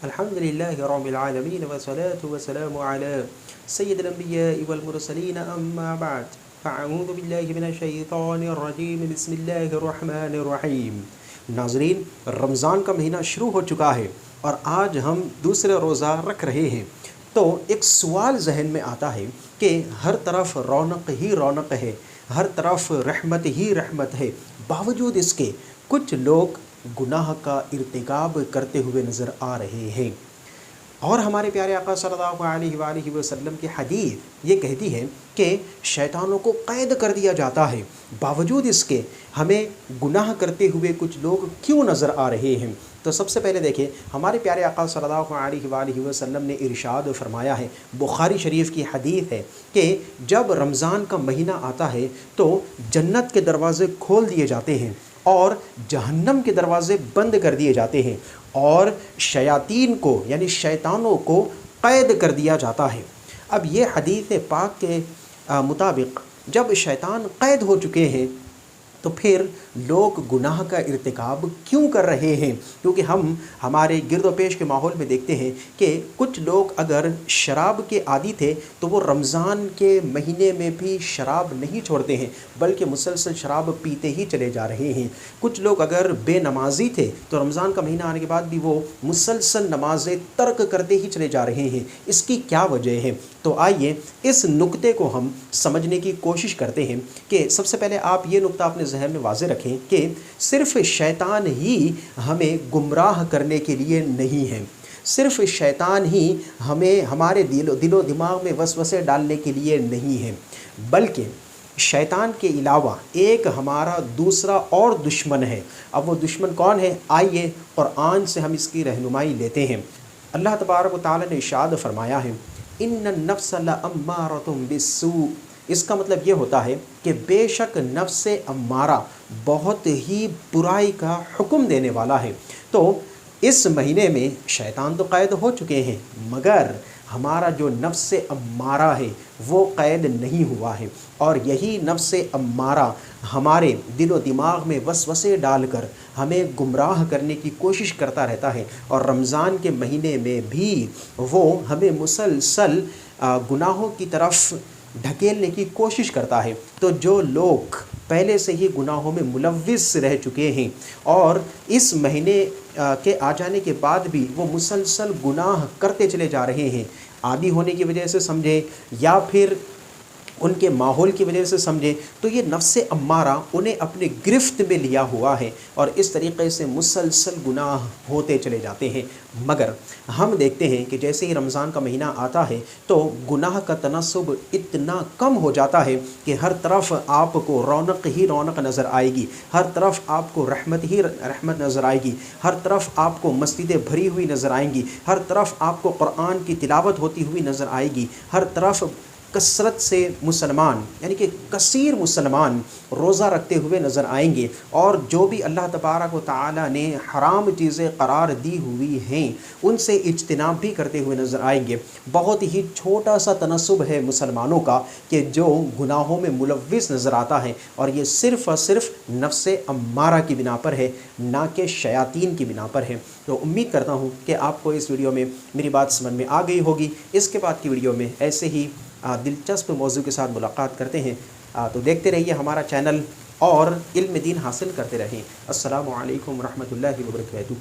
الحمد لله رب العالمين والصلاة والسلام على سيد الأنبياء والمرسلين أما بعد فأعوذ بالله من الشيطان الرجيم بسم الله الرحمن الرحیم۔ ناظرین، رمضان کا مہینہ شروع ہو چکا ہے اور آج ہم دوسرے روزہ رکھ رہے ہیں، تو ایک سوال ذہن میں آتا ہے کہ ہر طرف رونق ہی رونق ہے، ہر طرف رحمت ہی رحمت ہے، باوجود اس کے کچھ لوگ گناہ کا ارتکاب کرتے ہوئے نظر آ رہے ہیں۔ اور ہمارے پیارے آقا صلی اللہ علیہ وآلہ وسلم کی حدیث یہ کہتی ہے کہ شیطانوں کو قید کر دیا جاتا ہے، باوجود اس کے ہمیں گناہ کرتے ہوئے کچھ لوگ کیوں نظر آ رہے ہیں؟ تو سب سے پہلے دیکھیں، ہمارے پیارے آقا صلی اللہ علیہ وآلہ وسلم نے ارشاد فرمایا ہے، بخاری شریف کی حدیث ہے کہ جب رمضان کا مہینہ آتا ہے تو جنت کے دروازے کھول دیے جاتے ہیں اور جہنم کے دروازے بند کر دیے جاتے ہیں، اور شیاطین کو یعنی شیطانوں کو قید کر دیا جاتا ہے۔ اب یہ حدیث پاک کے مطابق جب شیطان قید ہو چکے ہیں تو پھر لوگ گناہ کا ارتکاب کیوں کر رہے ہیں؟ کیونکہ ہم ہمارے گرد و پیش کے ماحول میں دیکھتے ہیں کہ کچھ لوگ اگر شراب کے عادی تھے تو وہ رمضان کے مہینے میں بھی شراب نہیں چھوڑتے ہیں بلکہ مسلسل شراب پیتے ہی چلے جا رہے ہیں۔ کچھ لوگ اگر بے نمازی تھے تو رمضان کا مہینہ آنے کے بعد بھی وہ مسلسل نمازیں ترک کرتے ہی چلے جا رہے ہیں۔ اس کی کیا وجہ ہے؟ تو آئیے اس نقطے کو ہم سمجھنے کی کوشش کرتے ہیں کہ سب سے پہلے آپ یہ نقطہ اپنے ذہن میں واضح رکھیں کہ صرف شیطان ہی ہمیں گمراہ کرنے کے لیے نہیں ہے، صرف شیطان ہی ہمیں ہمارے دل و دماغ میں وسوسے ڈالنے کے لیے نہیں ہے، بلکہ شیطان کے علاوہ ایک ہمارا دوسرا اور دشمن ہے۔ اب وہ دشمن کون ہے؟ آئیے قرآن سے ہم اس کی رہنمائی لیتے ہیں۔ اللہ تبارک و تعالی نے ارشاد فرمایا ہے، ان النفس لامارۃ بالسوء۔ اس کا مطلب یہ ہوتا ہے کہ بے شک نفس امارہ بہت ہی برائی کا حکم دینے والا ہے۔ تو اس مہینے میں شیطان تو قید ہو چکے ہیں، مگر ہمارا جو نفس امارہ ہے وہ قید نہیں ہوا ہے، اور یہی نفس امارہ ہمارے دل و دماغ میں وسوسے ڈال کر ہمیں گمراہ کرنے کی کوشش کرتا رہتا ہے، اور رمضان کے مہینے میں بھی وہ ہمیں مسلسل گناہوں کی طرف ڈھکیلنے کی کوشش کرتا ہے۔ تو جو لوگ پہلے سے ہی گناہوں میں ملوث رہ چکے ہیں اور اس مہینے کے آ جانے کے بعد بھی وہ مسلسل گناہ کرتے چلے جا رہے ہیں، عادی ہونے کی وجہ سے سمجھیں یا پھر ان کے ماحول کی وجہ سے سمجھیں، تو یہ نفس امارہ انہیں اپنے گرفت میں لیا ہوا ہے اور اس طریقے سے مسلسل گناہ ہوتے چلے جاتے ہیں۔ مگر ہم دیکھتے ہیں کہ جیسے ہی رمضان کا مہینہ آتا ہے تو گناہ کا تناسب اتنا کم ہو جاتا ہے کہ ہر طرف آپ کو رونق ہی رونق نظر آئے گی، ہر طرف آپ کو رحمت ہی رحمت نظر آئے گی، ہر طرف آپ کو مسجدیں بھری ہوئی نظر آئیں گی، ہر طرف آپ کو قرآن کی تلاوت ہوتی ہوئی نظر آئے گی، ہر طرف کثرت سے مسلمان یعنی کہ کثیر مسلمان روزہ رکھتے ہوئے نظر آئیں گے، اور جو بھی اللہ تبارک و تعالی نے حرام چیزیں قرار دی ہوئی ہیں ان سے اجتناب بھی کرتے ہوئے نظر آئیں گے۔ بہت ہی چھوٹا سا تناسب ہے مسلمانوں کا کہ جو گناہوں میں ملوث نظر آتا ہے، اور یہ صرف اور صرف نفس امارہ کی بنا پر ہے، نہ کہ شیاطین کی بنا پر ہے۔ تو امید کرتا ہوں کہ آپ کو اس ویڈیو میں میری بات سمجھ میں آ گئی ہوگی۔ اس کے بعد کی ویڈیو میں ایسے ہی دلچسپ موضوع کے ساتھ ملاقات کرتے ہیں، تو دیکھتے رہیے ہمارا چینل اور علم دین حاصل کرتے رہیں۔ السلام علیکم ورحمۃ اللہ وبرکاتہ۔